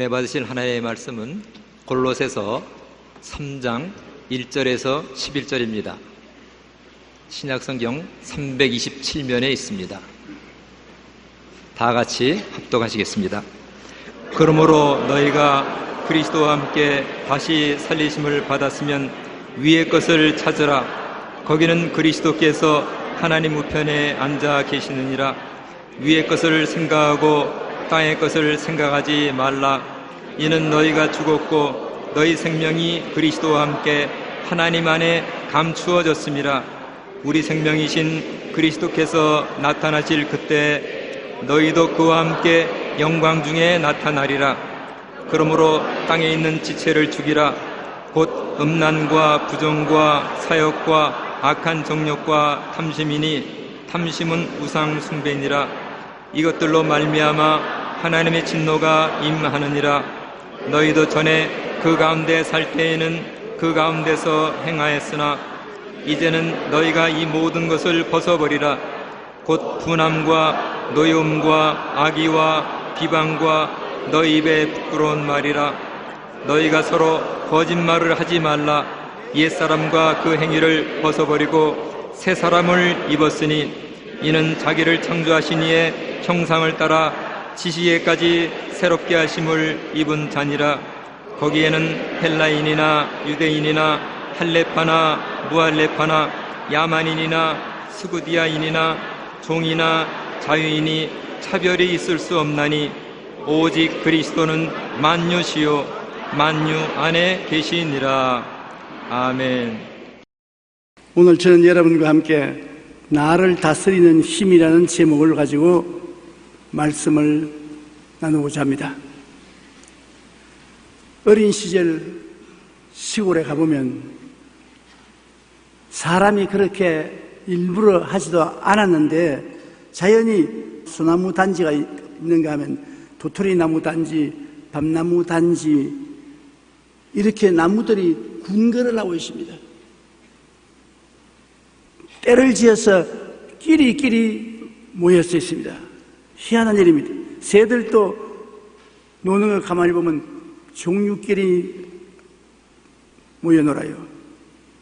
은혜 받으실 하나님의 말씀은 골로새서 3장 1절에서 11절입니다. 신약성경 327면에 있습니다. 다 같이 합독하시겠습니다. 그러므로 너희가 그리스도와 함께 다시 살리심을 받았으면 위의 것을 찾으라. 거기는 그리스도께서 하나님 우편에 앉아 계시느니라. 위의 것을 생각하고 땅의 것을 생각하지 말라. 이는 너희가 죽었고 너희 생명이 그리스도와 함께 하나님 안에 감추어졌음이라. 우리 생명이신 그리스도께서 나타나실 그때 너희도 그와 함께 영광 중에 나타나리라. 그러므로 땅에 있는 지체를 죽이라. 곧 음란과 부정과 사욕과 악한 정욕과 탐심이니 탐심은 우상 숭배니라. 이것들로 말미암아 하나님의 진노가 임하느니라. 너희도 전에 그 가운데 살 때에는 그 가운데서 행하였으나 이제는 너희가 이 모든 것을 벗어버리라. 곧 분함과 노여움과 악의와 비방과 너희 입에 부끄러운 말이라. 너희가 서로 거짓말을 하지 말라. 옛사람과 그 행위를 벗어버리고 새 사람을 입었으니 이는 자기를 창조하신 이의 형상을 따라 지시에까지 새롭게 하심을 입은 자니라. 거기에는 헬라인이나 유대인이나 할레파나 무할레파나 야만인이나 스구디아인이나 종이나 자유인이 차별이 있을 수 없나니 오직 그리스도는 만유시요 만유 안에 계시니라. 아멘. 오늘 저는 여러분과 함께 나를 다스리는 힘이라는 제목을 가지고 말씀을 나누고자 합니다. 어린 시절 시골에 가보면 사람이 그렇게 일부러 하지도 않았는데 자연히 소나무 단지가 있는가 하면 도토리 나무 단지, 밤나무 단지 이렇게 나무들이 군거를 하고 있습니다. 때를 지어서 끼리끼리 모여서 있습니다. 희한한 일입니다. 새들도 노는 걸 가만히 보면 종류끼리 모여 놀아요.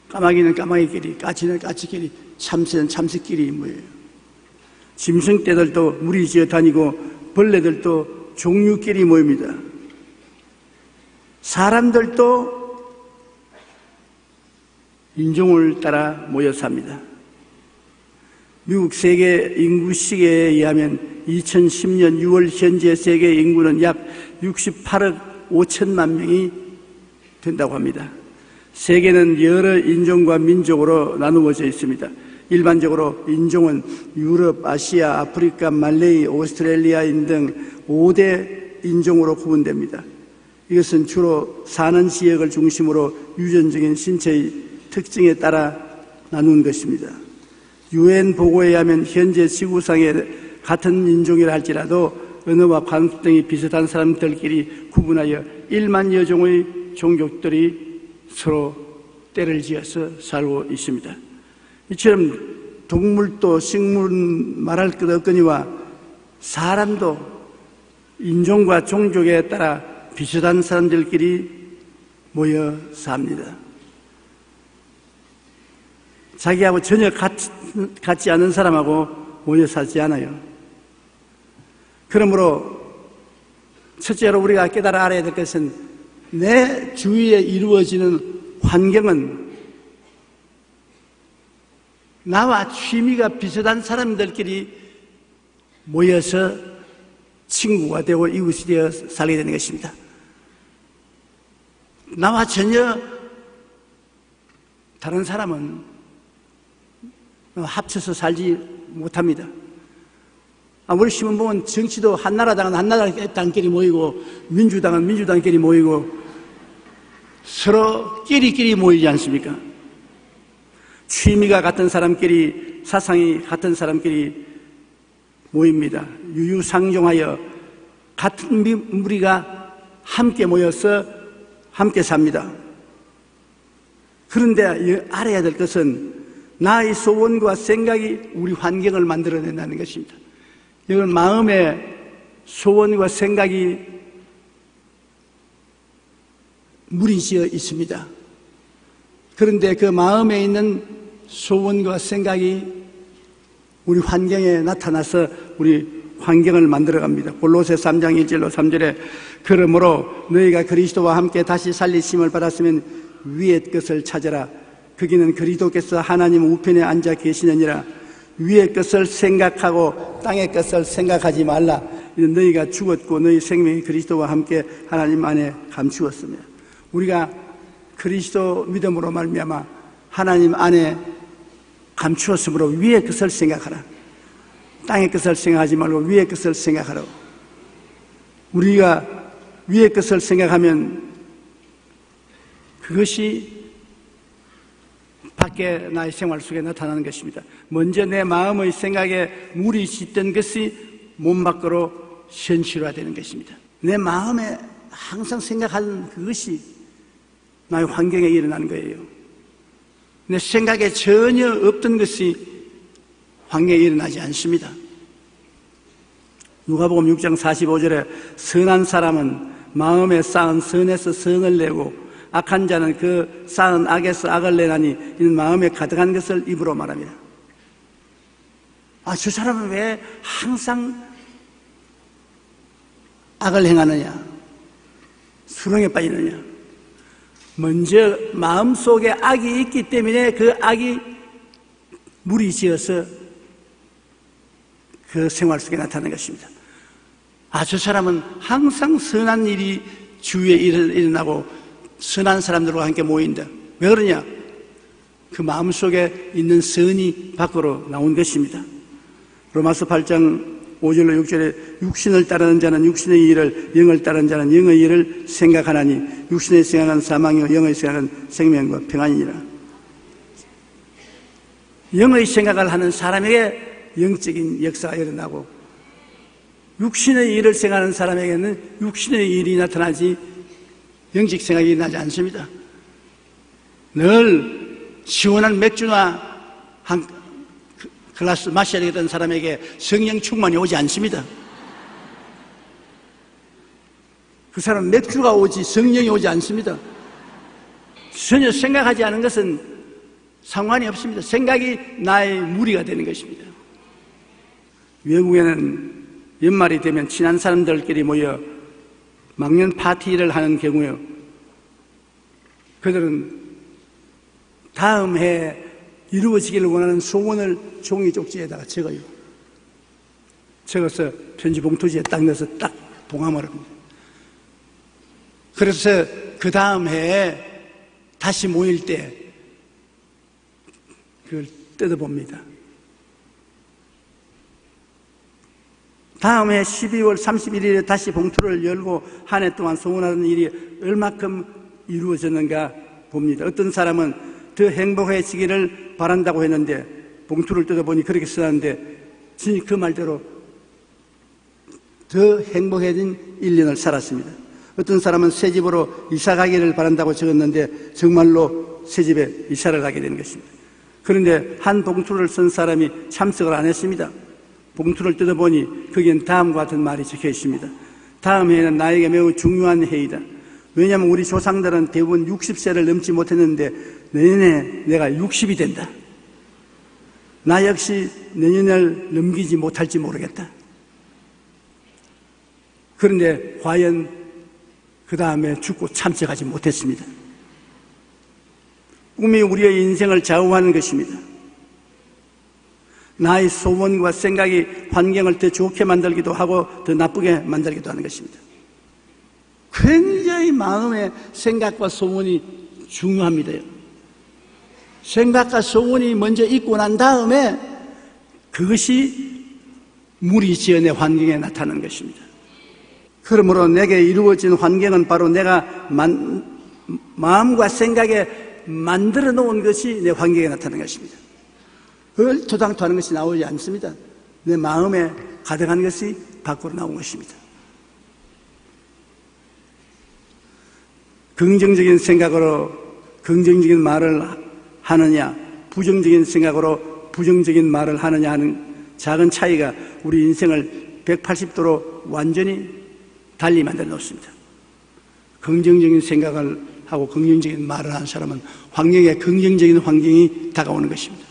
까마귀는 까마귀끼리, 까치는 까치끼리, 참새는 참새끼리 모여요. 짐승떼들도 무리 지어 다니고 벌레들도 종류끼리 모입니다. 사람들도 인종을 따라 모여 삽니다. 미국 세계 인구 시계에 의하면 2010년 6월 현재 세계 인구는 약 68억 5천만 명이 된다고 합니다. 세계는 여러 인종과 민족으로 나누어져 있습니다. 일반적으로 인종은 유럽, 아시아, 아프리카, 말레이, 오스트레일리아인 등 5대 인종으로 구분됩니다. 이것은 주로 사는 지역을 중심으로 유전적인 신체의 특징에 따라 나눈 것입니다. UN 보고에 의하면 현재 지구상에 같은 인종이라 할지라도 언어와 관습 등이 비슷한 사람들끼리 구분하여 1만여 종의 종족들이 서로 때를 지어서 살고 있습니다. 이처럼 동물도 식물은 말할 것 없거니와 사람도 인종과 종족에 따라 비슷한 사람들끼리 모여 삽니다. 자기하고 전혀 같지 않은 사람하고 모여 살지 않아요. 그러므로 첫째로 우리가 깨달아 알아야 될 것은 내 주위에 이루어지는 환경은 나와 취미가 비슷한 사람들끼리 모여서 친구가 되고 이웃이 되어 살게 되는 것입니다. 나와 전혀 다른 사람은 합쳐서 살지 못합니다. 우리 신문 보면 정치도 한나라당은 한나라당끼리 모이고 민주당은 민주당끼리 모이고 서로 끼리끼리 모이지 않습니까? 취미가 같은 사람끼리, 사상이 같은 사람끼리 모입니다. 유유상종하여 같은 무리가 함께 모여서 함께 삽니다. 그런데 알아야 될 것은 나의 소원과 생각이 우리 환경을 만들어낸다는 것입니다. 이건 마음의 소원과 생각이 물이 지어 있습니다. 그런데 그 마음에 있는 소원과 생각이 우리 환경에 나타나서 우리 환경을 만들어갑니다. 골로새 3장 1절로 3절에 그러므로 너희가 그리스도와 함께 다시 살리심을 받았으면 위의 것을 찾아라. 거기는 그리스도께서 하나님 우편에 앉아 계시느니라. 위의 것을 생각하고 땅의 것을 생각하지 말라. 너희가 죽었고 너희 생명이 그리스도와 함께 하나님 안에 감추었으며, 우리가 그리스도 믿음으로 말미암아 하나님 안에 감추었으므로 위의 것을 생각하라. 땅의 것을 생각하지 말고 위의 것을 생각하라고. 우리가 위의 것을 생각하면 그것이 밖에 나의 생활 속에 나타나는 것입니다. 먼저 내 마음의 생각에 물이 씻던 것이 몸 밖으로 현실화되는 것입니다. 내 마음에 항상 생각하는 그것이 나의 환경에 일어나는 거예요. 내 생각에 전혀 없던 것이 환경에 일어나지 않습니다. 누가복음 6장 45절에 선한 사람은 마음에 쌓은 선에서 선을 내고 악한 자는 그 쌓은 악에서 악을 내나니 이는 마음에 가득한 것을 입으로 말합니다. 저 사람은 왜 항상 악을 행하느냐, 수렁에 빠지느냐? 먼저 마음속에 악이 있기 때문에 그 악이 물이 지어서 그 생활 속에 나타나는 것입니다. 저 사람은 항상 선한 일이 주위에 일어나고 선한 사람들과 함께 모인다. 왜 그러냐? 그 마음속에 있는 선이 밖으로 나온 것입니다. 로마서 8장 5절로 6절에 육신을 따르는 자는 육신의 일을, 영을 따르는 자는 영의 일을 생각하나니 육신의 생각은 사망이요 영의 생각은 생명과 평안이니라. 영의 생각을 하는 사람에게 영적인 역사가 일어나고, 육신의 일을 생각하는 사람에게는 육신의 일이 나타나지 영적 생각이 일어나지 않습니다. 늘 시원한 맥주나 한 글라스 마셔야 되던 사람에게 성령 충만이 오지 않습니다. 그 사람은 맥주가 오지 성령이 오지 않습니다. 전혀 생각하지 않은 것은 상관이 없습니다. 생각이 나의 무리가 되는 것입니다. 외국에는 연말이 되면 친한 사람들끼리 모여 막년 파티를 하는 경우에 그들은 다음 해에 이루어지기를 원하는 소원을 종이 쪽지에다가 적어요. 적어서 편지 봉투지에 딱 넣어서 딱 봉함을 합니다. 그래서 그 다음 해에 다시 모일 때 그걸 뜯어봅니다. 다음 해 12월 31일에 다시 봉투를 열고 한 해 동안 소원하는 일이 얼마큼 이루어졌는가 봅니다. 어떤 사람은 더 행복해지기를 바란다고 했는데 봉투를 뜯어보니 그렇게 써놨는데 그 말대로 더 행복해진 1년을 살았습니다. 어떤 사람은 새 집으로 이사 가기를 바란다고 적었는데 정말로 새 집에 이사를 가게 되는 것입니다. 그런데 한 봉투를 쓴 사람이 참석을 안 했습니다. 봉투를 뜯어보니 거기엔 다음과 같은 말이 적혀 있습니다. 다음 해에는 나에게 매우 중요한 해이다. 왜냐하면 우리 조상들은 대부분 60세를 넘지 못했는데 내년에 내가 60이 된다. 나 역시 내년을 넘기지 못할지 모르겠다. 그런데 과연 그 다음에 죽고 참석하지 못했습니다. 꿈이 우리의 인생을 좌우하는 것입니다. 나의 소원과 생각이 환경을 더 좋게 만들기도 하고 더 나쁘게 만들기도 하는 것입니다. 굉장히 마음의 생각과 소원이 중요합니다. 생각과 소원이 먼저 있고 난 다음에 그것이 물이 지어 내 환경에 나타나는 것입니다. 그러므로 내게 이루어진 환경은 바로 내가 마음과 생각에 만들어 놓은 것이 내 환경에 나타나는 것입니다. 얼토당토하는 것이 나오지 않습니다. 내 마음에 가득한 것이 밖으로 나온 것입니다. 긍정적인 생각으로 긍정적인 말을 하느냐, 부정적인 생각으로 부정적인 말을 하느냐 하는 작은 차이가 우리 인생을 180도로 완전히 달리 만들어 놓습니다. 긍정적인 생각을 하고 긍정적인 말을 하는 사람은 환경에 긍정적인 환경이 다가오는 것입니다.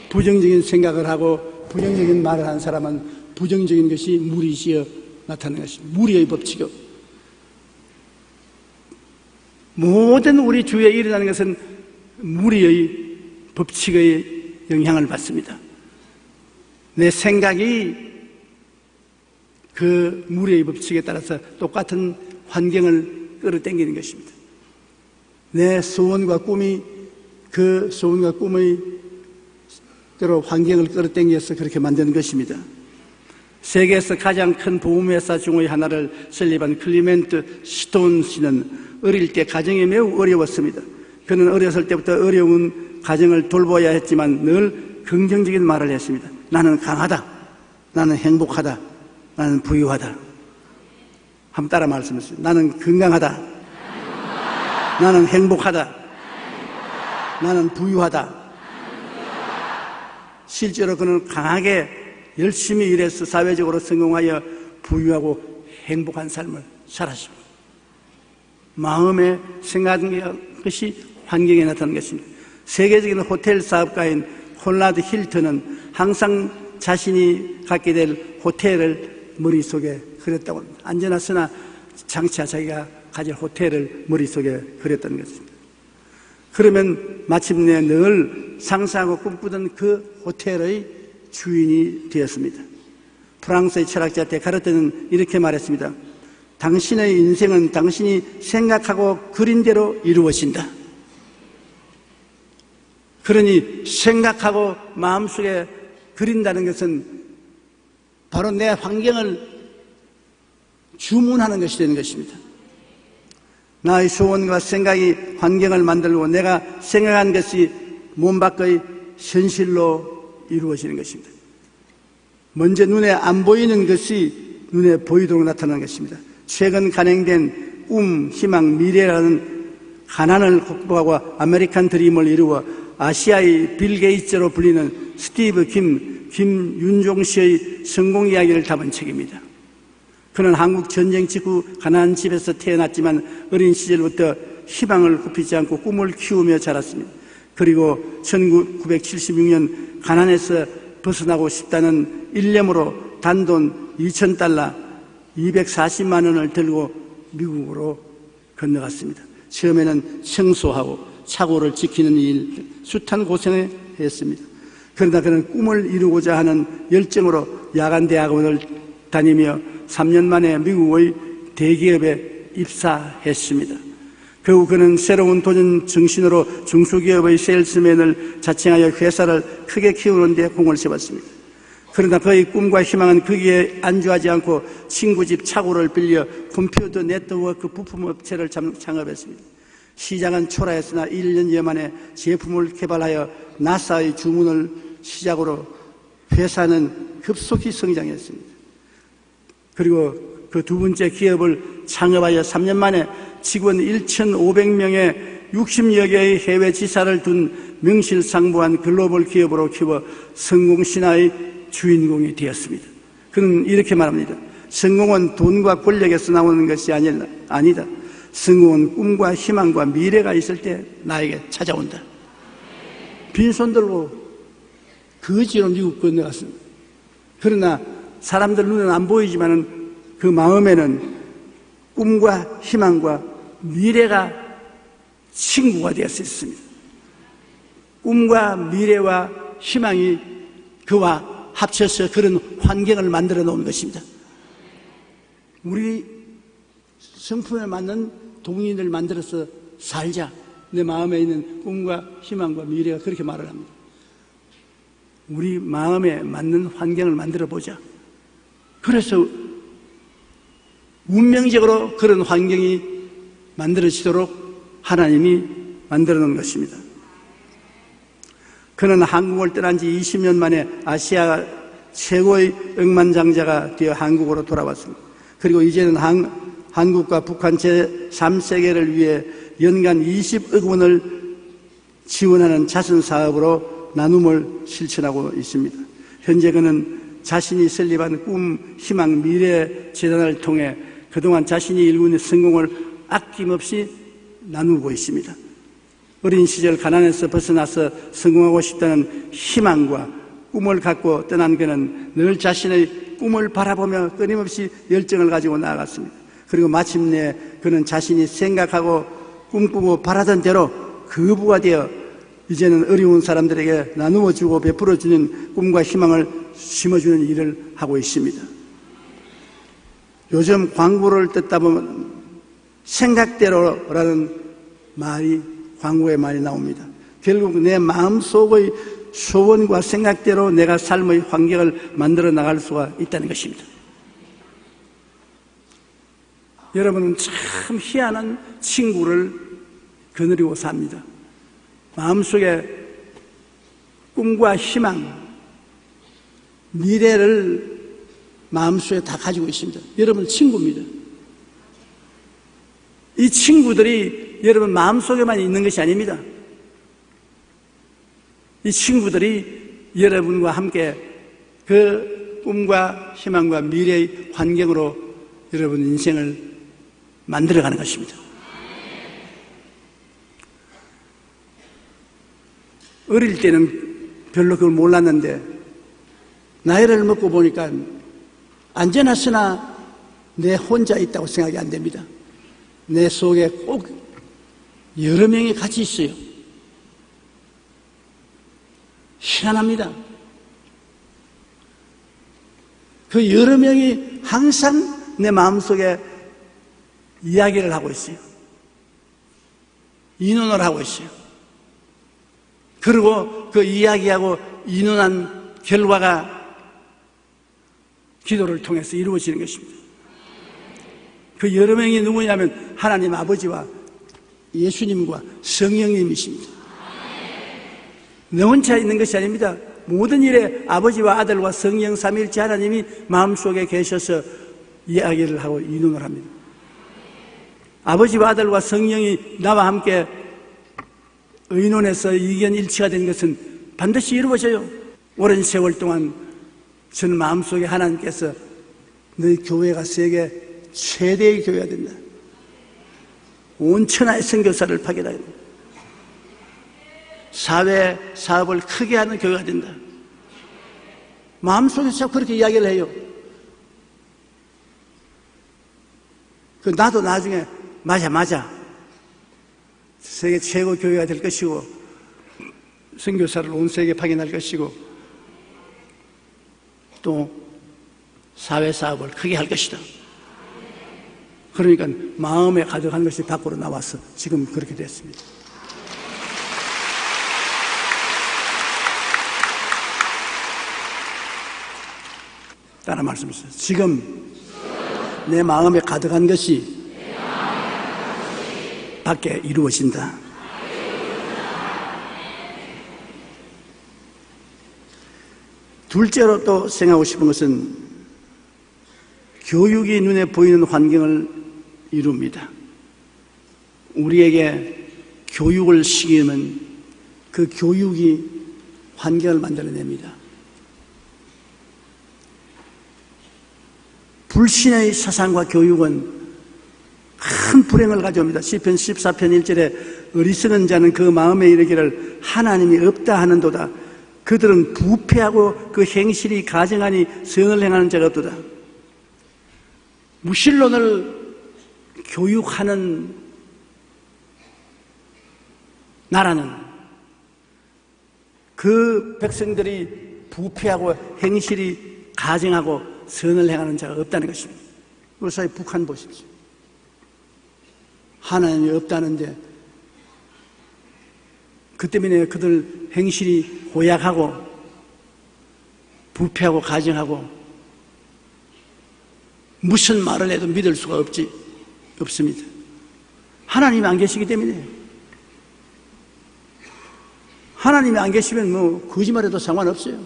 부정적인 생각을 하고 부정적인 말을 하는 사람은 부정적인 것이 무리지어 나타나는 것입니다. 무리의 법칙이요. 모든 우리 주위에 일어나는 것은 무리의 법칙의 영향을 받습니다. 내 생각이 그 무리의 법칙에 따라서 똑같은 환경을 끌어당기는 것입니다. 내 소원과 꿈이 그 소원과 꿈의 대로 환경을 끌어당겨서 그렇게 만드는 것입니다. 세계에서 가장 큰 보험회사 중의 하나를 설립한 클리멘트 스톤 씨는 어릴 때 가정이 매우 어려웠습니다. 그는 어렸을 때부터 어려운 가정을 돌봐야 했지만 늘 긍정적인 말을 했습니다. 나는 강하다. 나는 행복하다. 나는 부유하다. 한번 따라 말씀하세요. 나는 건강하다. 나는 행복하다. 나는 부유하다. 실제로 그는 강하게 열심히 일해서 사회적으로 성공하여 부유하고 행복한 삶을 살았습니다. 마음에 생각하는 것이 환경에 나타나는 것입니다. 세계적인 호텔 사업가인 홀라드 힐튼은 항상 자신이 갖게 될 호텔을 머릿속에 그렸다고 합니다. 안전하으나 장차 자기가 가질 호텔을 머릿속에 그렸다는 것입니다. 그러면 마침내 늘 상상하고 꿈꾸던 그 호텔의 주인이 되었습니다. 프랑스의 철학자 데카르트는 이렇게 말했습니다. 당신의 인생은 당신이 생각하고 그린 대로 이루어진다. 그러니 생각하고 마음속에 그린다는 것은 바로 내 환경을 주문하는 것이 되는 것입니다. 나의 소원과 생각이 환경을 만들고 내가 생각한 것이 몸 밖의 현실로 이루어지는 것입니다. 먼저 눈에 안 보이는 것이 눈에 보이도록 나타나는 것입니다. 최근 간행된 희망, 미래라는 가난을 극복하고 아메리칸 드림을 이루어 아시아의 빌 게이츠로 불리는 스티브 김윤종 씨의 성공 이야기를 담은 책입니다. 그는 한국 전쟁 직후 가난한 집에서 태어났지만 어린 시절부터 희망을 굽히지 않고 꿈을 키우며 자랐습니다. 그리고 1976년 가난에서 벗어나고 싶다는 일념으로 단돈 2,000달러 240만 원을 들고 미국으로 건너갔습니다. 처음에는 청소하고 착오를 지키는 일, 숱한 고생을 했습니다. 그러나 그는 꿈을 이루고자 하는 열정으로 야간 대학원을 다니며 3년 만에 미국의 대기업에 입사했습니다. 결국 그는 새로운 도전 정신으로 중소기업의 세일스맨을 자청하여 회사를 크게 키우는 데 공을 세웠습니다. 그러나 그의 꿈과 희망은 거기에 안주하지 않고 친구 집 차고를 빌려 컴퓨터 네트워크 부품업체를 창업했습니다. 시장은 초라했으나 1년여 만에 제품을 개발하여 나사의 주문을 시작으로 회사는 급속히 성장했습니다. 그리고 그 두 번째 기업을 창업하여 3년 만에 직원 1,500명의 60여 개의 해외 지사를 둔 명실상부한 글로벌 기업으로 키워 성공 신화의 주인공이 되었습니다. 그는 이렇게 말합니다. 성공은 돈과 권력에서 나오는 것이 아니다. 성공은 꿈과 희망과 미래가 있을 때 나에게 찾아온다. 빈손 들고 거지로 미국 건너갔습니다. 그러나 사람들 눈에는 안 보이지만은 그 마음에는 꿈과 희망과 미래가 친구가 되었습니다. 꿈과 미래와 희망이 그와 합쳐서 그런 환경을 만들어 놓은 것입니다. 우리 성품에 맞는 동인을 만들어서 살자. 내 마음에 있는 꿈과 희망과 미래가 그렇게 말을 합니다. 우리 마음에 맞는 환경을 만들어 보자. 그래서 운명적으로 그런 환경이 만들어지도록 하나님이 만들어 놓은 것입니다. 그는 한국을 떠난 지 20년 만에 아시아 최고의 억만장자가 되어 한국으로 돌아왔습니다. 그리고 이제는 한국과 북한 제3세계를 위해 연간 20억 원을 지원하는 자선사업으로 나눔을 실천하고 있습니다. 현재 그는 자신이 설립한 꿈, 희망, 미래 재단을 통해 그동안 자신이 이룬 성공을 아낌없이 나누고 있습니다. 어린 시절 가난에서 벗어나서 성공하고 싶다는 희망과 꿈을 갖고 떠난 그는 늘 자신의 꿈을 바라보며 끊임없이 열정을 가지고 나아갔습니다. 그리고 마침내 그는 자신이 생각하고 꿈꾸고 바라던 대로 거부가 되어 이제는 어려운 사람들에게 나누어주고 베풀어주는 꿈과 희망을 심어주는 일을 하고 있습니다. 요즘 광고를 듣다 보면 생각대로라는 말이 광고에 많이 나옵니다. 결국 내 마음속의 소원과 생각대로 내가 삶의 환경을 만들어 나갈 수가 있다는 것입니다. 여러분은 참 희한한 친구를 거느리고 삽니다. 마음속에 꿈과 희망, 미래를 마음속에 다 가지고 있습니다. 여러분 친구입니다. 이 친구들이 여러분 마음속에만 있는 것이 아닙니다. 이 친구들이 여러분과 함께 그 꿈과 희망과 미래의 환경으로 여러분 인생을 만들어가는 것입니다. 어릴 때는 별로 그걸 몰랐는데 나이를 먹고 보니까 언제나 내 혼자 있다고 생각이 안 됩니다. 내 속에 꼭 여러 명이 같이 있어요. 희한합니다. 그 여러 명이 항상 내 마음속에 이야기를 하고 있어요. 인원을 하고 있어요. 그리고 그 이야기하고 인원한 결과가 기도를 통해서 이루어지는 것입니다. 그 여러 명이 누구냐면 하나님 아버지와 예수님과 성령님이십니다. 너 혼자 있는 것이 아닙니다. 모든 일에 아버지와 아들과 성령 삼위일체 하나님이 마음속에 계셔서 이야기를 하고 인원을 합니다. 아버지와 아들과 성령이 나와 함께 의논해서 의견 일치가 된 것은 반드시 이루어져요. 오랜 세월 동안 저는 마음속에 하나님께서 너희 교회가 세계 최대의 교회가 된다. 온 천하의 선교사를 파견하게 된다. 사회 사업을 크게 하는 교회가 된다. 마음속에서 그렇게 이야기를 해요. 나도 나중에 맞아 세계 최고 교회가 될 것이고 선교사를 온 세계에 파견할 것이고 또 사회 사업을 크게 할 것이다. 그러니까 마음에 가득한 것이 밖으로 나와서 지금 그렇게 됐습니다. 따라 말씀하세요. 지금 내 마음에 가득한 것이 밖에 이루어진다. 둘째로 또 생각하고 싶은 것은 교육이 눈에 보이는 환경을 이룹니다. 우리에게 교육을 시키면 그 교육이 환경을 만들어냅니다. 불신의 사상과 교육은 큰 불행을 가져옵니다. 시편 14편 1절에 어리석은 자는 그 마음에 이르기를 하나님이 없다 하는도다. 그들은 부패하고 그 행실이 가증하니 성을 행하는 자가 없도다. 무신론을 교육하는 나라는 그 백성들이 부패하고 행실이 가증하고 선을 행하는 자가 없다는 것입니다. 그래서 북한 보십시오. 하나님이 없다는데 그 때문에 그들 행실이 고약하고 부패하고 가증하고 무슨 말을 해도 믿을 수가 없습니다. 하나님이 안 계시기 때문에. 하나님이 안 계시면 거짓말해도 상관없어요.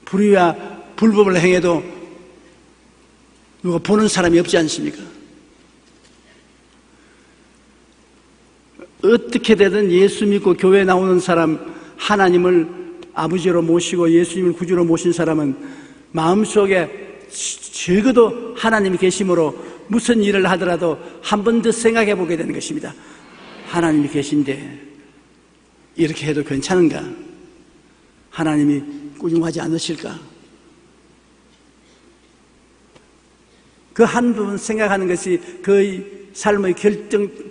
불의와 불법을 행해도 누가 보는 사람이 없지 않습니까? 어떻게 되든 예수 믿고 교회에 나오는 사람, 하나님을 아버지로 모시고 예수님을 구주로 모신 사람은 마음속에 적어도 하나님이 계심으로 무슨 일을 하더라도 한 번 더 생각해 보게 되는 것입니다. 하나님이 계신데 이렇게 해도 괜찮은가? 하나님이 꾸중하지 않으실까? 그 한 부분 생각하는 것이 그의 삶의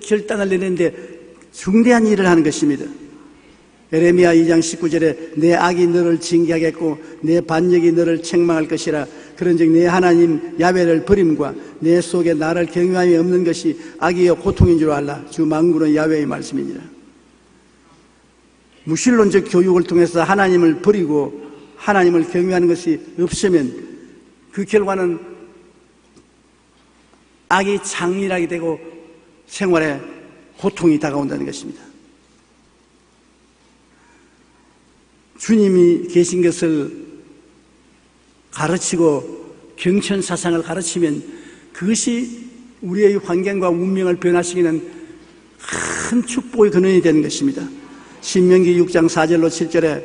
결단을 내는데 중대한 일을 하는 것입니다. 에레미야 2장 19절에 내 악이 너를 징계하겠고 내 반역이 너를 책망할 것이라. 그런즉 내 하나님 야훼를 버림과 내 속에 나를 경외함이 없는 것이 악이요 고통인 줄 알라. 주 만군의 야훼의 말씀이니라. 무신론적 교육을 통해서 하나님을 버리고 하나님을 경외하는 것이 없으면 그 결과는 악이 장렬하게 되고 생활에 고통이 다가온다는 것입니다. 주님이 계신 것을 가르치고 경천사상을 가르치면 그것이 우리의 환경과 운명을 변화시키는 큰 축복의 근원이 되는 것입니다. 신명기 6장 4절로 7절에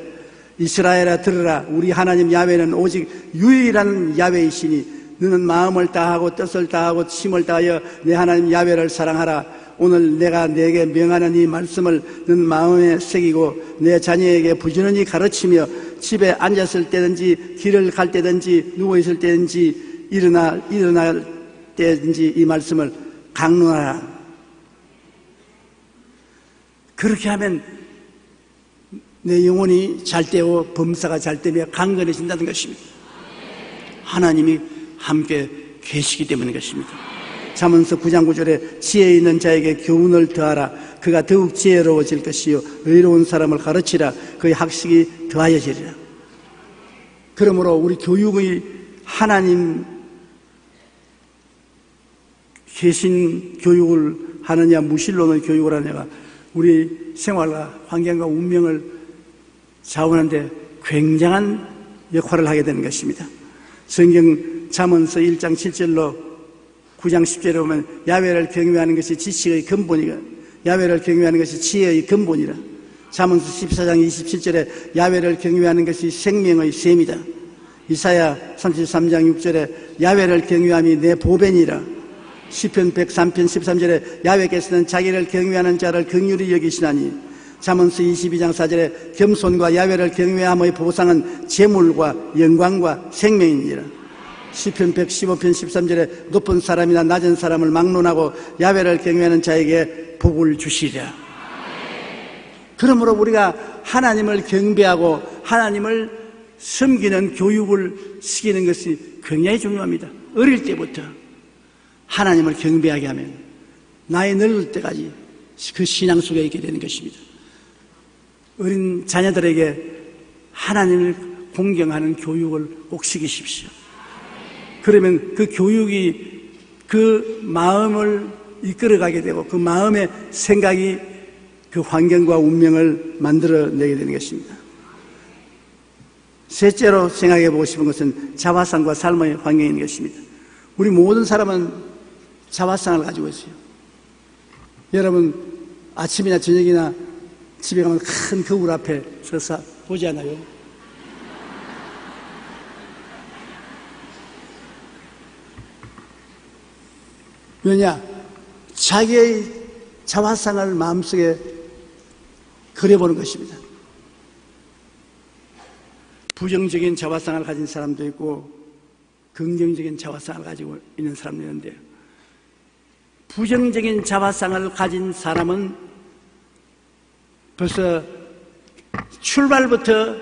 이스라엘아 들으라. 우리 하나님 야훼는 오직 유일한 야훼이시니 너는 마음을 다하고 뜻을 다하고 힘을 다하여 내 하나님 야훼를 사랑하라. 오늘 내가 네게 명하는 이 말씀을 너는 마음에 새기고 내 자녀에게 부지런히 가르치며 집에 앉았을 때든지 길을 갈 때든지 누워있을 때든지 일어날 때든지 이 말씀을 강론하라. 그렇게 하면 내 영혼이 잘되고 범사가 잘되며 강건해진다는 것입니다. 하나님이 함께 계시기 때문인 것입니다. 잠언서 9장 9절에 지혜 있는 자에게 교훈을 더하라. 그가 더욱 지혜로워질 것이요 의로운 사람을 가르치라. 그의 학식이 더하여지리라. 그러므로 우리 교육의 하나님 계신 교육을 하느냐 무신론의 교육을 하느냐가 우리 생활과 환경과 운명을 좌우하는데 굉장한 역할을 하게 되는 것입니다. 성경 잠언서 1장 7절로 9장 10절에 보면 야훼를 경외하는 것이 지식의 근본이라. 야훼를 경외하는 것이 지혜의 근본이라. 잠언서 14장 27절에 야훼를 경외하는 것이 생명의 셈이다. 이사야 33장 6절에 야훼를 경외함이 내 보배니라. 시편 103편 13절에 야훼께서는 자기를 경외하는 자를 긍휼히 여기시나니. 잠언서 22장 4절에 겸손과 야훼를 경외함의 보상은 재물과 영광과 생명이니라. 시편 115편 13절에 높은 사람이나 낮은 사람을 막론하고 야훼를 경외하는 자에게 복을 주시리라. 그러므로 우리가 하나님을 경배하고 하나님을 섬기는 교육을 시키는 것이 굉장히 중요합니다. 어릴 때부터 하나님을 경배하게 하면 나이 늙을 때까지 그 신앙 속에 있게 되는 것입니다. 어린 자녀들에게 하나님을 공경하는 교육을 꼭 시키십시오. 그러면 그 교육이 그 마음을 이끌어가게 되고 그 마음의 생각이 그 환경과 운명을 만들어내게 되는 것입니다. 셋째로 생각해 보고 싶은 것은 자화상과 삶의 환경인 것입니다. 우리 모든 사람은 자화상을 가지고 있어요. 여러분 아침이나 저녁이나 집에 가면 큰 거울 앞에 서서 보지 않아요? 왜냐? 자기의 자화상을 마음속에 그려보는 것입니다. 부정적인 자화상을 가진 사람도 있고 긍정적인 자화상을 가지고 있는 사람도 있는데, 부정적인 자화상을 가진 사람은 벌써 출발부터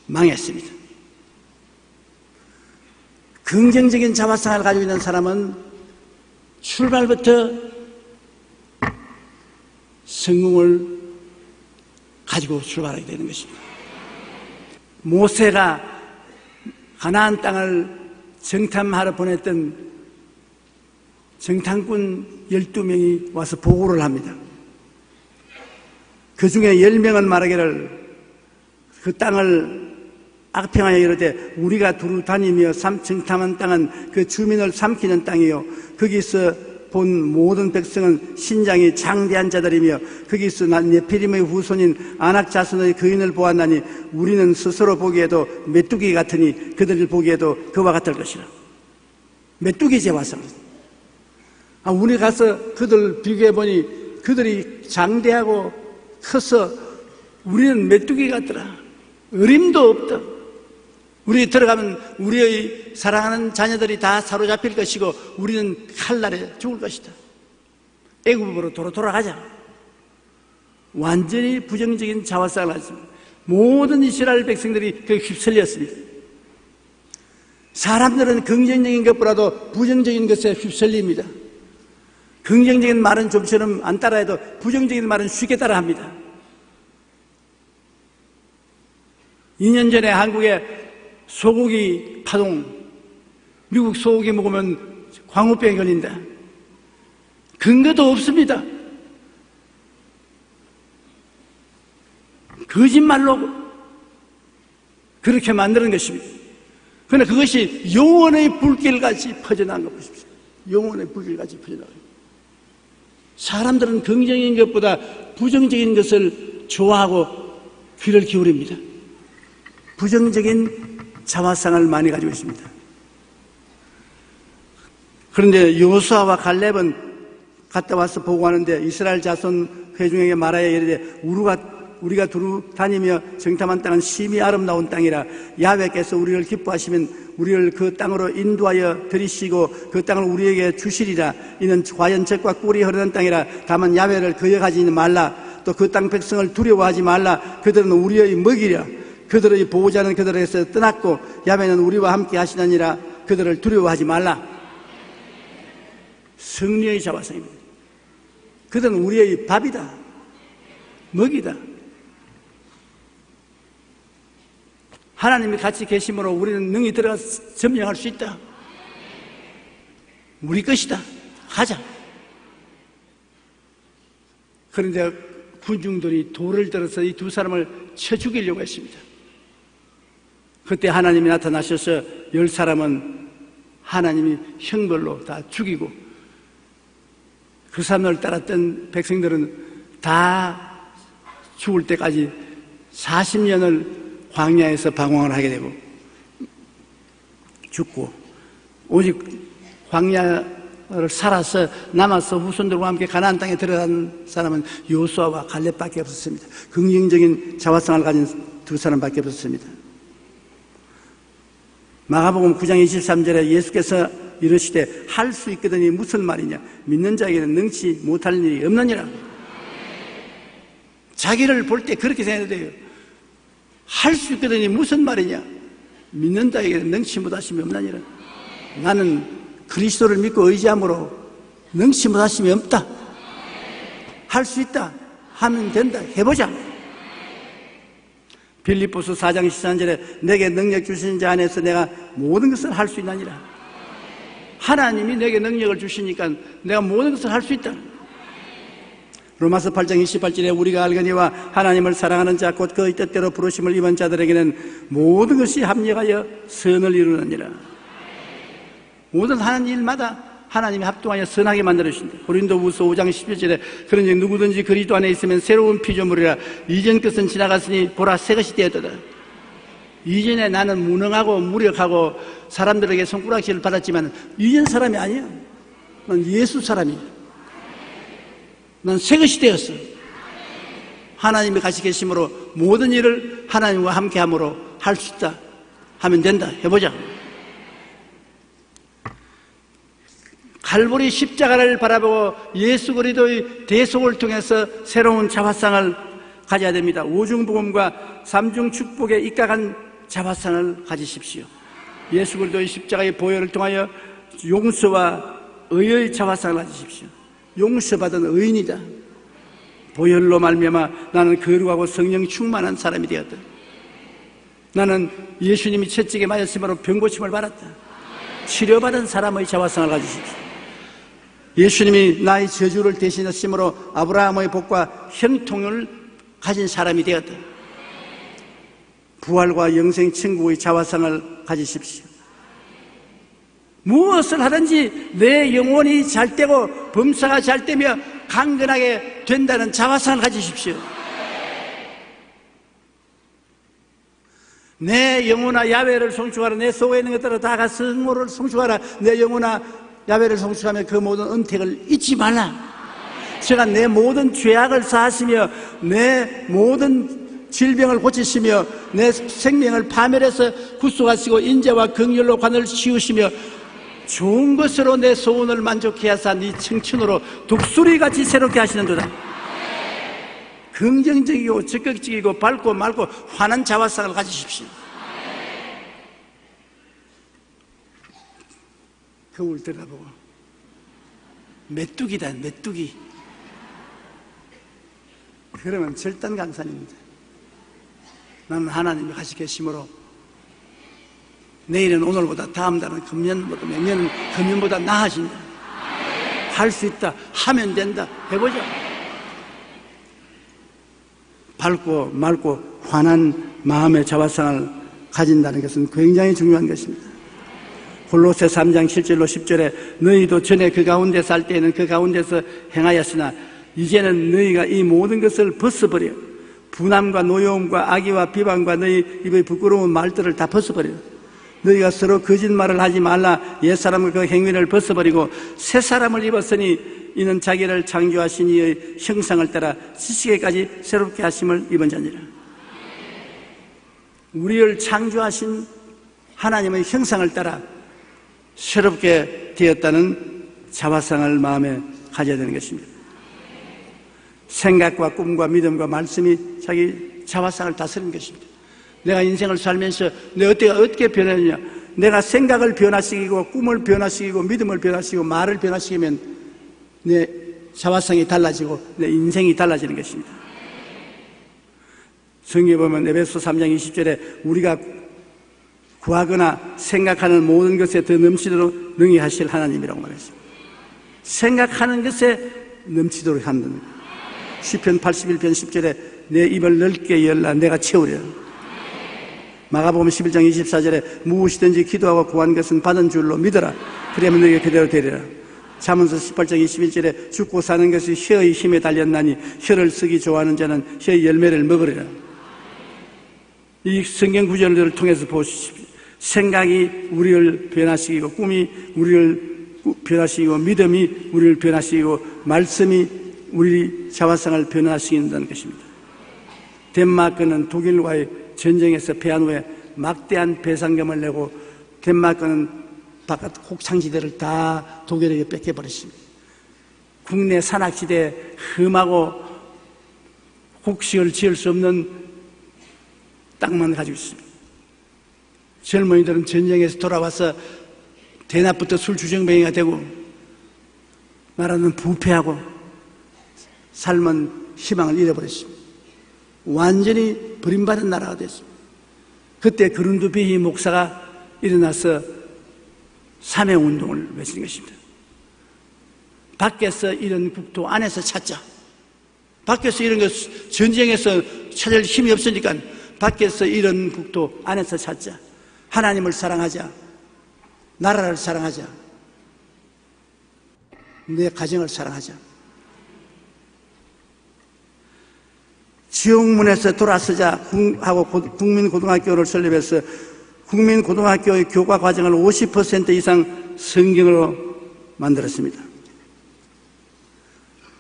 망했습니다. 긍정적인 자화상을 가지고 있는 사람은 출발부터 성공을 가지고 출발하게 되는 것입니다. 모세가 가나안 땅을 정탐하러 보냈던 정탐꾼 12명이 와서 보고를 합니다. 그 중에 10명은 말하기를 그 땅을 악평하여 이르되 우리가 두루 다니며 정탐한 땅은 그 주민을 삼키는 땅이요 거기서 본 모든 백성은 신장이 장대한 자들이며 거기서 난 네피림의 후손인 아낙 자손의 거인을 보았나니 우리는 스스로 보기에도 메뚜기 같으니 그들을 보기에도 그와 같을 것이라. 메뚜기 제화상. 우리 가서 그들 비교해보니 그들이 장대하고 커서 우리는 메뚜기 같더라. 어림도 없다. 우리 들어가면 우리의 사랑하는 자녀들이 다 사로잡힐 것이고 우리는 칼날에 죽을 것이다. 애굽으로 돌아가자. 완전히 부정적인 자화상을 하십니다. 모든 이스라엘 백성들이 그에 휩쓸렸습니다. 사람들은 긍정적인 것보다도 부정적인 것에 휩쓸립니다. 긍정적인 말은 좀처럼 안 따라해도 부정적인 말은 쉽게 따라합니다. 2년 전에 한국에 소고기 파동, 미국 소고기 먹으면 광우병에 걸린다. 근거도 없습니다. 거짓말로 그렇게 만드는 것입니다. 그러나 그것이 영원의 불길같이 퍼져나간 것 보십시오. 영원의 불길같이 퍼져나간 것. 사람들은 긍정적인 것보다 부정적인 것을 좋아하고 귀를 기울입니다. 부정적인 자화상을 많이 가지고 있습니다. 그런데 여호수아와 갈렙은 갔다 와서 보고하는데 이스라엘 자손 회중에게 말하여 이르되 우리가 두루 다니며 정탐한 땅은 심히 아름다운 땅이라 야훼께서 우리를 기뻐하시면 우리를 그 땅으로 인도하여 들이시고 그 땅을 우리에게 주시리라. 이는 과연 젖과 꿀이 흐르는 땅이라. 다만 야훼를 거역하지 말라. 또 그 땅 백성을 두려워하지 말라. 그들은 우리의 먹이라. 그들의 보호자는 그들에게서 떠났고 야훼는 우리와 함께 하시느니라. 그들을 두려워하지 말라. 승리의 자화상입니다. 그들은 우리의 밥이다, 먹이다. 하나님이 같이 계심으로 우리는 능히 들어가서 점령할 수 있다. 우리 것이다. 가자. 그런데 군중들이 돌을 들어서 이 두 사람을 쳐 죽이려고 했습니다. 그때 하나님이 나타나셔서 10사람은 하나님이 형벌로 다 죽이고 그 사람을 따랐던 백성들은 다 죽을 때까지 40년을 광야에서 방황을 하게 되고 죽고 오직 광야를 살아서 남아서 후손들과 함께 가나안 땅에 들어간 사람은 여호수아와 갈렙밖에 없었습니다. 긍정적인 자화상을 가진 두 사람밖에 없었습니다. 마가복음 9장 23절에 예수께서 이르시되 할 수 있거든이 무슨 말이냐. 믿는 자에게는 능치 못할 일이 없느니라. 자기를 볼 때 그렇게 생각해야 돼요. 할 수 있거든이 무슨 말이냐. 믿는 자에게는 능치 못하심이 없느니라. 나는 그리스도를 믿고 의지함으로 능치 못하심이 없다. 할 수 있다 하면 된다. 해보자. 빌립보서 4장 13절에 내게 능력 주신 자 안에서 내가 모든 것을 할 수 있나니라. 하나님이 내게 능력을 주시니까 내가 모든 것을 할 수 있다. 로마서 8장 28절에 우리가 알거니와 하나님을 사랑하는 자 곧 그의 뜻대로 부르심을 입은 자들에게는 모든 것이 합력하여 선을 이루느니라. 모든 하는 일마다 하나님이 합동하여 선하게 만들어주신다. 고린도후서 5장 11절에 그러니 누구든지 그리스도 안에 있으면 새로운 피조물이라. 이전 것은 지나갔으니 보라 새 것이 되었도다. 이전에 나는 무능하고 무력하고 사람들에게 손가락질을 받았지만 이전 사람이 아니야. 난 예수 사람이야. 난 새 것이 되었어. 하나님이 같이 계심으로 모든 일을 하나님과 함께함으로 할 수 있다 하면 된다. 해보자. 갈보리 십자가를 바라보고 예수 그리스도의 대속을 통해서 새로운 자화상을 가져야 됩니다. 오중복음과 삼중축복에 입각한 자화상을 가지십시오. 예수 그리스도의 십자가의 보혈을 통하여 용서와 의의 자화상을 가지십시오. 용서받은 의인이다. 보혈로 말미암아 나는 거룩하고 성령 충만한 사람이 되었다. 나는 예수님이 채찍에 맞았으므로 병고침을 받았다. 치료받은 사람의 자화상을 가지십시오. 예수님이 나의 저주를 대신하심으로 아브라함의 복과 형통을 가진 사람이 되었다. 부활과 영생 천국의 자화상을 가지십시오. 무엇을 하든지 내 영혼이 잘 되고 범사가 잘 되며 강건하게 된다는 자화상을 가지십시오. 내 영혼아 야훼를 송축하라. 내 속에 있는 것들을 다가 성모를 송축하라. 내 영혼아 야훼를 송축하며 그 모든 은택을 잊지 말라. 제가 내 모든 죄악을 사하시며 내 모든 질병을 고치시며 내 생명을 파멸해서 구속하시고 인자와 긍휼로 관을 씌우시며 좋은 것으로 내 소원을 만족케 하사 네 청춘으로 독수리같이 새롭게 하시는도다. 긍정적이고 적극적이고 밝고 맑고 환한 자화상을 가지십시오. 거울 들어보고 메뚜기다, 메뚜기. 그러면 절단강산입니다. 나는 하나님이 하시 계심으로 내일은 오늘보다, 다음 달은 금년보다, 내년은 금년보다 나아진다. 할 수 있다. 하면 된다. 해보자. 밝고 맑고 환한 마음의 자화상을 가진다는 것은 굉장히 중요한 것입니다. 골로새 3장 7절로 10절에 너희도 전에 그 가운데서 할 때에는 그 가운데서 행하였으나 이제는 너희가 이 모든 것을 벗어버려 분함과 노여움과 악의와 비방과 너희 입의 부끄러운 말들을 다 벗어버려. 너희가 서로 거짓말을 하지 말라. 옛사람과 그 행위를 벗어버리고 새 사람을 입었으니 이는 자기를 창조하신 이의 형상을 따라 지식에까지 새롭게 하심을 입은 자니라. 우리를 창조하신 하나님의 형상을 따라 새롭게 되었다는 자화상을 마음에 가져야 되는 것입니다. 생각과 꿈과 믿음과 말씀이 자기 자화상을 다스리는 것입니다. 내가 인생을 살면서 내가 어떻게 변했느냐. 내가 생각을 변화시키고 꿈을 변화시키고 믿음을 변화시키고 말을 변화시키면 내 자화상이 달라지고 내 인생이 달라지는 것입니다. 성경에 보면 에베소 3장 20절에 우리가 구하거나 생각하는 모든 것에 더 넘치도록 능히 하실 하나님이라고 말했습니다. 생각하는 것에 넘치도록 한답니다. 시편 81편 10절에 내 입을 넓게 열라 내가 채우리라. 마가복음 11장 24절에 무엇이든지 기도하고 구한 것은 받은 줄로 믿어라. 그러면 너희가 그대로 되리라. 잠언서 18장 21절에 죽고 사는 것이 혀의 힘에 달렸나니 혀를 쓰기 좋아하는 자는 혀의 열매를 먹으리라. 이 성경 구절들을 통해서 보십시오. 생각이 우리를 변화시키고 꿈이 우리를 변화시키고 믿음이 우리를 변화시키고 말씀이 우리 자화상을 변화시킨다는 것입니다. 덴마크는 독일과의 전쟁에서 패한 후에 막대한 배상금을 내고 덴마크는 바깥 곡창지대를 다 독일에게 뺏겨버렸습니다. 국내 산악지대에 험하고 곡식을 지을 수 없는 땅만 가지고 있습니다. 젊은이들은 전쟁에서 돌아와서 대낮부터 술주정뱅이가 되고 나라는 부패하고 삶은 희망을 잃어버렸습니다. 완전히 버림받은 나라가 됐습니다. 그때 그룬드비히 목사가 일어나서 사명운동을 외치는 것입니다. 밖에서 이런 국토 안에서 찾자. 밖에서 이런 것 전쟁에서 찾을 힘이 없으니까 밖에서 이런 국토 안에서 찾자. 하나님을 사랑하자. 나라를 사랑하자. 내 가정을 사랑하자. 지옥문에서 돌아서자 하고 국민고등학교를 설립해서 국민고등학교의 교과 과정을 50% 이상 성경으로 만들었습니다.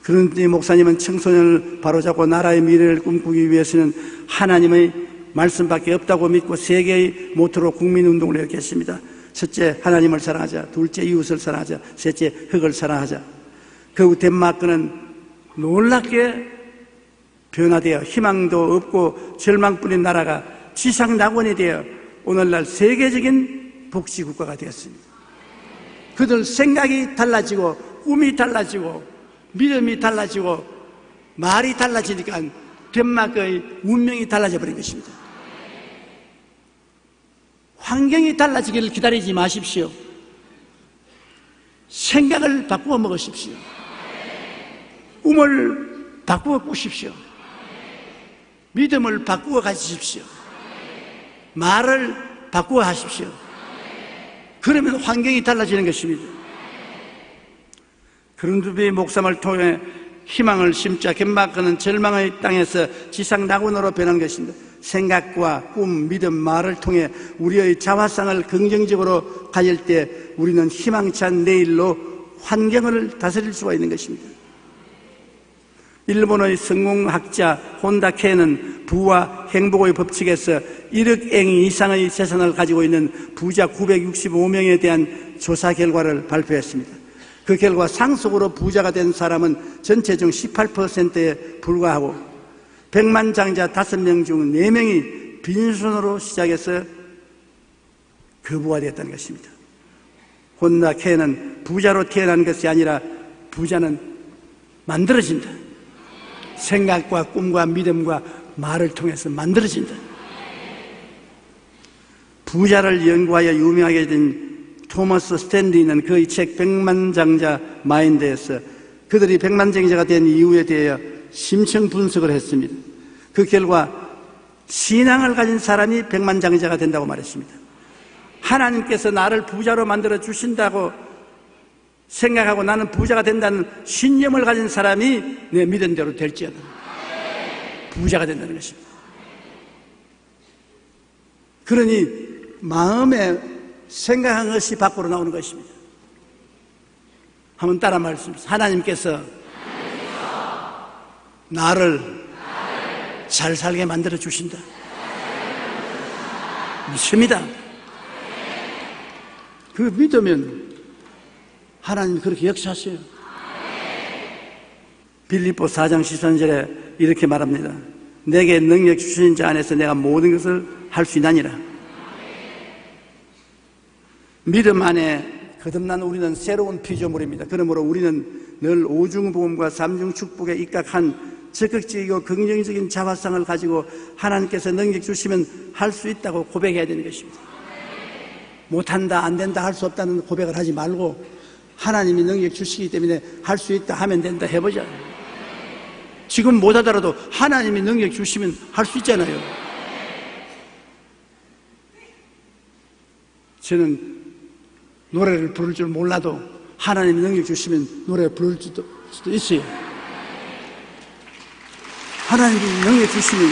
그런데 목사님은 청소년을 바로잡고 나라의 미래를 꿈꾸기 위해서는 하나님의 말씀밖에 없다고 믿고 세 개의 모토로 국민운동을 일으켰습니다. 첫째, 하나님을 사랑하자. 둘째, 이웃을 사랑하자. 셋째, 흙을 사랑하자. 그 덴마크는 놀랍게 변화되어 희망도 없고 절망뿐인 나라가 지상낙원이 되어 오늘날 세계적인 복지국가가 되었습니다. 그들 생각이 달라지고 꿈이 달라지고 믿음이 달라지고 말이 달라지니까 덴마크의 운명이 달라져 버린 것입니다. 환경이 달라지기를 기다리지 마십시오. 생각을 바꾸어 먹으십시오. 꿈을 바꾸어 꾸십시오. 믿음을 바꾸어 가지십시오. 말을 바꾸어 하십시오. 그러면 환경이 달라지는 것입니다. 그런두비 목삼을 통해 희망을 심자 견막하는 절망의 땅에서 지상 낙원으로 변한 것입니다. 생각과 꿈, 믿음, 말을 통해 우리의 자화상을 긍정적으로 가질 때 우리는 희망찬 내일로 환경을 다스릴 수가 있는 것입니다. 일본의 성공학자 혼다 케는 부와 행복의 법칙에서 1억 엔 이상의 재산을 가지고 있는 부자 965명에 대한 조사 결과를 발표했습니다. 그 결과 상속으로 부자가 된 사람은 전체 중 18%에 불과하고 100만 장자 5명 중 4명이 빈손으로 시작해서 거부가 되었다는 것입니다. 혼다 케는 부자로 태어난 것이 아니라 부자는 만들어진다. 생각과 꿈과 믿음과 말을 통해서 만들어진다. 부자를 연구하여 유명하게 된 토머스 스탠리는 그의 책 백만장자 마인드에서 그들이 백만장자가 된 이유에 대하여 심층 분석을 했습니다. 그 결과 신앙을 가진 사람이 백만장자가 된다고 말했습니다. 하나님께서 나를 부자로 만들어 주신다고 생각하고 나는 부자가 된다는 신념을 가진 사람이 내 믿은 대로 될지어다 부자가 된다는 것입니다. 그러니 마음에 생각한 것이 밖으로 나오는 것입니다. 한번 따라 말씀하세요. 하나님께서 나를 잘 살게 만들어 주신다. 믿습니다. 그 믿으면 하나님 그렇게 역사하세요. 빌립보 4장 13절에 이렇게 말합니다. 내게 능력 주신 자 안에서 내가 모든 것을 할 수 있나니라. 믿음 안에 거듭난 우리는 새로운 피조물입니다. 그러므로 우리는 늘 오중보험과 삼중축복에 입각한 적극적이고 긍정적인 자화상을 가지고 하나님께서 능력 주시면 할 수 있다고 고백해야 되는 것입니다. 못한다, 안 된다, 할 수 없다는 고백을 하지 말고 하나님이 능력 주시기 때문에 할 수 있다, 하면 된다 해보자. 지금 못하더라도 하나님이 능력 주시면 할 수 있잖아요. 저는 노래를 부를 줄 몰라도 하나님이 능력 주시면 노래 부를 수도 있어요. 하나님이 능력 주시면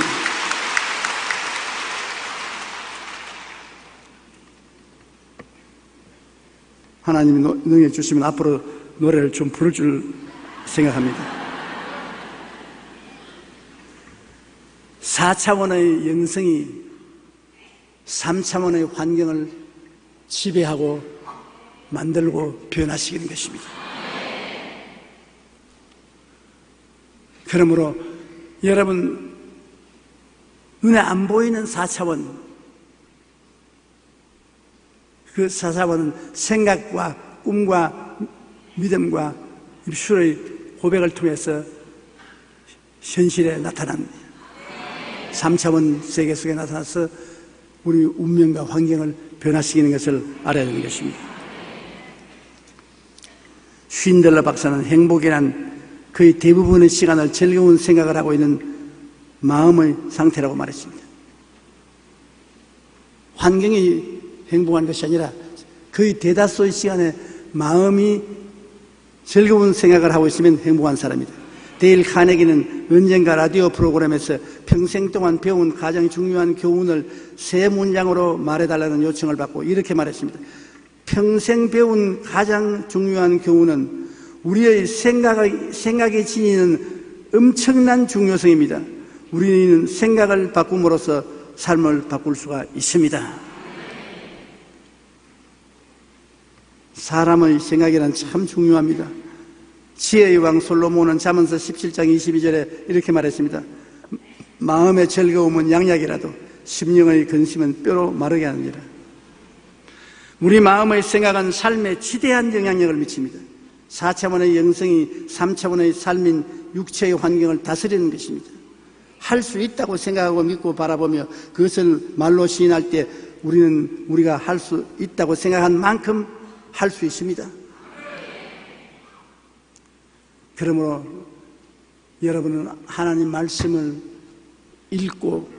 하나님이 능력 주시면 앞으로 노래를 좀 부를 줄 생각합니다. 4차원의 영성이 3차원의 환경을 지배하고 만들고 변화시키는 것입니다. 그러므로 여러분 눈에 안 보이는 4차원, 그 4차원은 생각과 꿈과 믿음과 입술의 고백을 통해서 현실에 나타납니다. 3차원 세계 속에 나타나서 우리 운명과 환경을 변화시키는 것을 알아야 되는 것입니다. 쉰들러 박사는 행복이란 거의 대부분의 시간을 즐거운 생각을 하고 있는 마음의 상태라고 말했습니다. 환경이 행복한 것이 아니라 거의 대다수의 시간에 마음이 즐거운 생각을 하고 있으면 행복한 사람이다. 데일 카네기는 언젠가 라디오 프로그램에서 평생 동안 배운 가장 중요한 교훈을 3문장으로 말해달라는 요청을 받고 이렇게 말했습니다. 평생 배운 가장 중요한 교훈은 우리의 생각이 지니는 엄청난 중요성입니다. 우리는 생각을 바꿈으로써 삶을 바꿀 수가 있습니다. 사람의 생각이란 참 중요합니다. 지혜의 왕 솔로몬은 잠언서 17장 22절에 이렇게 말했습니다. 마음의 즐거움은 양약이라도 심령의 근심은 뼈로 마르게 하느니라. 우리 마음의 생각은 삶에 지대한 영향력을 미칩니다. 4차원의 영성이 3차원의 삶인 육체의 환경을 다스리는 것입니다. 할 수 있다고 생각하고 믿고 바라보며 그것을 말로 시인할 때 우리가 할 수 있다고 생각한 만큼 할 수 있습니다. 그러므로 여러분은 하나님 말씀을 읽고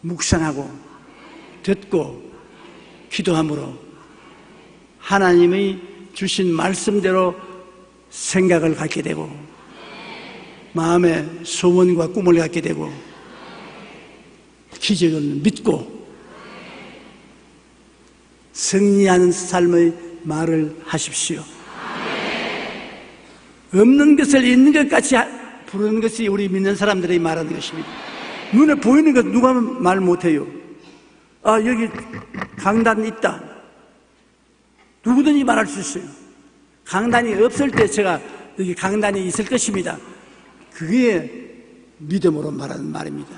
묵상하고 듣고 기도함으로 하나님의 주신 말씀대로 생각을 갖게 되고 마음에 소원과 꿈을 갖게 되고 기적을 믿고 승리하는 삶의 말을 하십시오. 없는 것을 있는 것 같이 부르는 것이 우리 믿는 사람들이 말하는 것입니다. 눈에 보이는 것 누가 말 못해요. 아, 여기 강단 있다. 누구든지 말할 수 있어요. 강단이 없을 때 제가 여기 강단이 있을 것입니다. 그게 믿음으로 말하는 말입니다.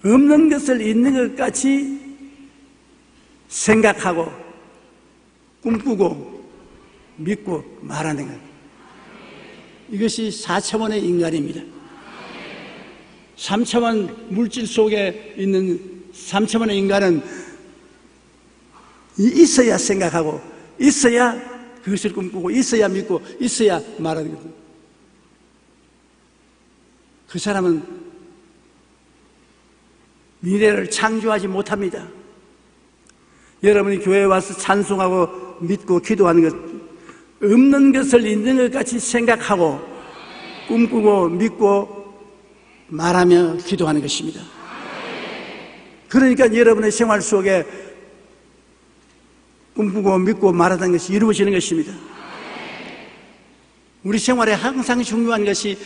없는 것을 있는 것 같이 생각하고 꿈꾸고 믿고 말하는 것. 이것이 4차원의 인간입니다. 3차원 물질 속에 있는 3차원의 인간은 있어야 생각하고 있어야 그것을 꿈꾸고 있어야 믿고 있어야 말하는 것. 그 사람은 미래를 창조하지 못합니다. 여러분이 교회에 와서 찬송하고 믿고 기도하는 것, 없는 것을 있는 것 같이 생각하고 꿈꾸고 믿고 말하며 기도하는 것입니다. 그러니까 여러분의 생활 속에 꿈꾸고 믿고 말하는 것이 이루어지는 것입니다. 우리 생활에 항상 중요한 것이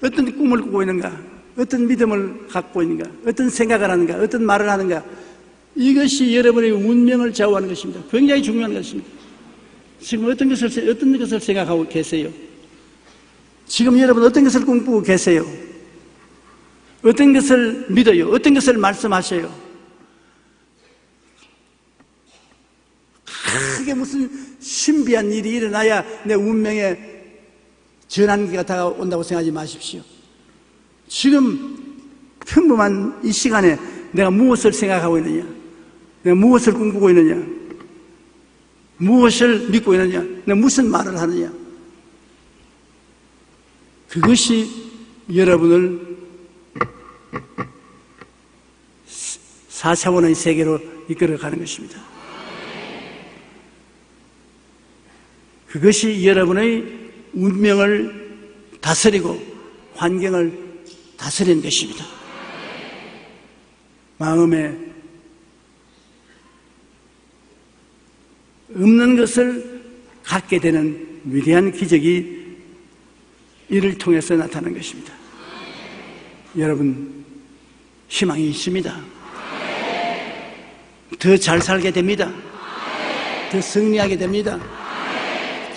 어떤 꿈을 꾸고 있는가, 어떤 믿음을 갖고 있는가, 어떤 생각을 하는가, 어떤 말을 하는가, 이것이 여러분의 운명을 좌우하는 것입니다. 굉장히 중요한 것입니다. 지금 어떤 것을 생각하고 계세요? 지금 여러분 어떤 것을 꿈꾸고 계세요? 어떤 것을 믿어요? 어떤 것을 말씀하셔요? 크게 무슨 신비한 일이 일어나야 내 운명에 전환기가 다가온다고 생각하지 마십시오. 지금 평범한 이 시간에 내가 무엇을 생각하고 있느냐, 내가 무엇을 꿈꾸고 있느냐, 무엇을 믿고 있느냐, 내가 무슨 말을 하느냐, 그것이 여러분을 4차원의 세계로 이끌어가는 것입니다. 그것이 여러분의 운명을 다스리고 환경을 다스리는 것입니다. 마음에 없는 것을 갖게 되는 위대한 기적이 이를 통해서 나타나는 것입니다. 여러분, 희망이 있습니다. 더 잘 살게 됩니다. 더 승리하게 됩니다.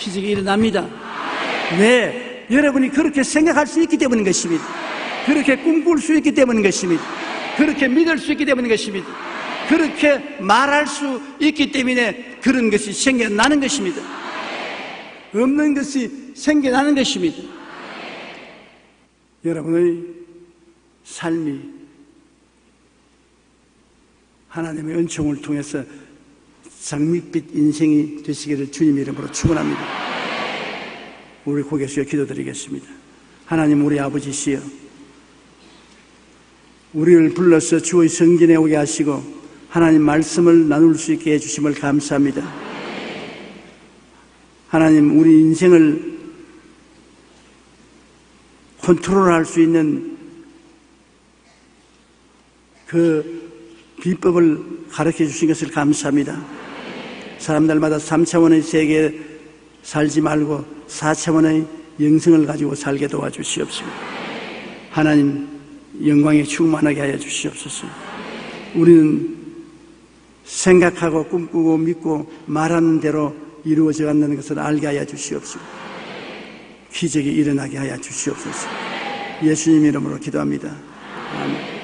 기적이 일어납니다. 왜? 여러분이 그렇게 생각할 수 있기 때문인 것입니다. 그렇게 꿈꿀 수 있기 때문인 것입니다. 그렇게 믿을 수 있기 때문인 것입니다. 그렇게 말할 수 있기 때문에 그런 것이 생겨나는 것입니다. 없는 것이 생겨나는 것입니다. 여러분의 삶이 하나님의 은총을 통해서 장밋빛 인생이 되시기를 주님 이름으로 축원합니다. 우리 고개 숙여 기도드리겠습니다. 하나님, 우리 아버지시여, 우리를 불러서 주의 성전에 오게 하시고 하나님 말씀을 나눌 수 있게 해주심을 감사합니다. 하나님, 우리 인생을 컨트롤할 수 있는 그 비법을 가르쳐 주신 것을 감사합니다. 사람들마다 3차원의 세계에 살지 말고 4차원의 영성을 가지고 살게 도와주시옵소서. 하나님, 영광에 충만하게 하여 주시옵소서. 우리는 생각하고 꿈꾸고 믿고 말하는 대로 이루어져 간다는 것을 알게 하여 주시옵소서. 기적이 일어나게 하여 주시옵소서. 예수님 이름으로 기도합니다. 아멘.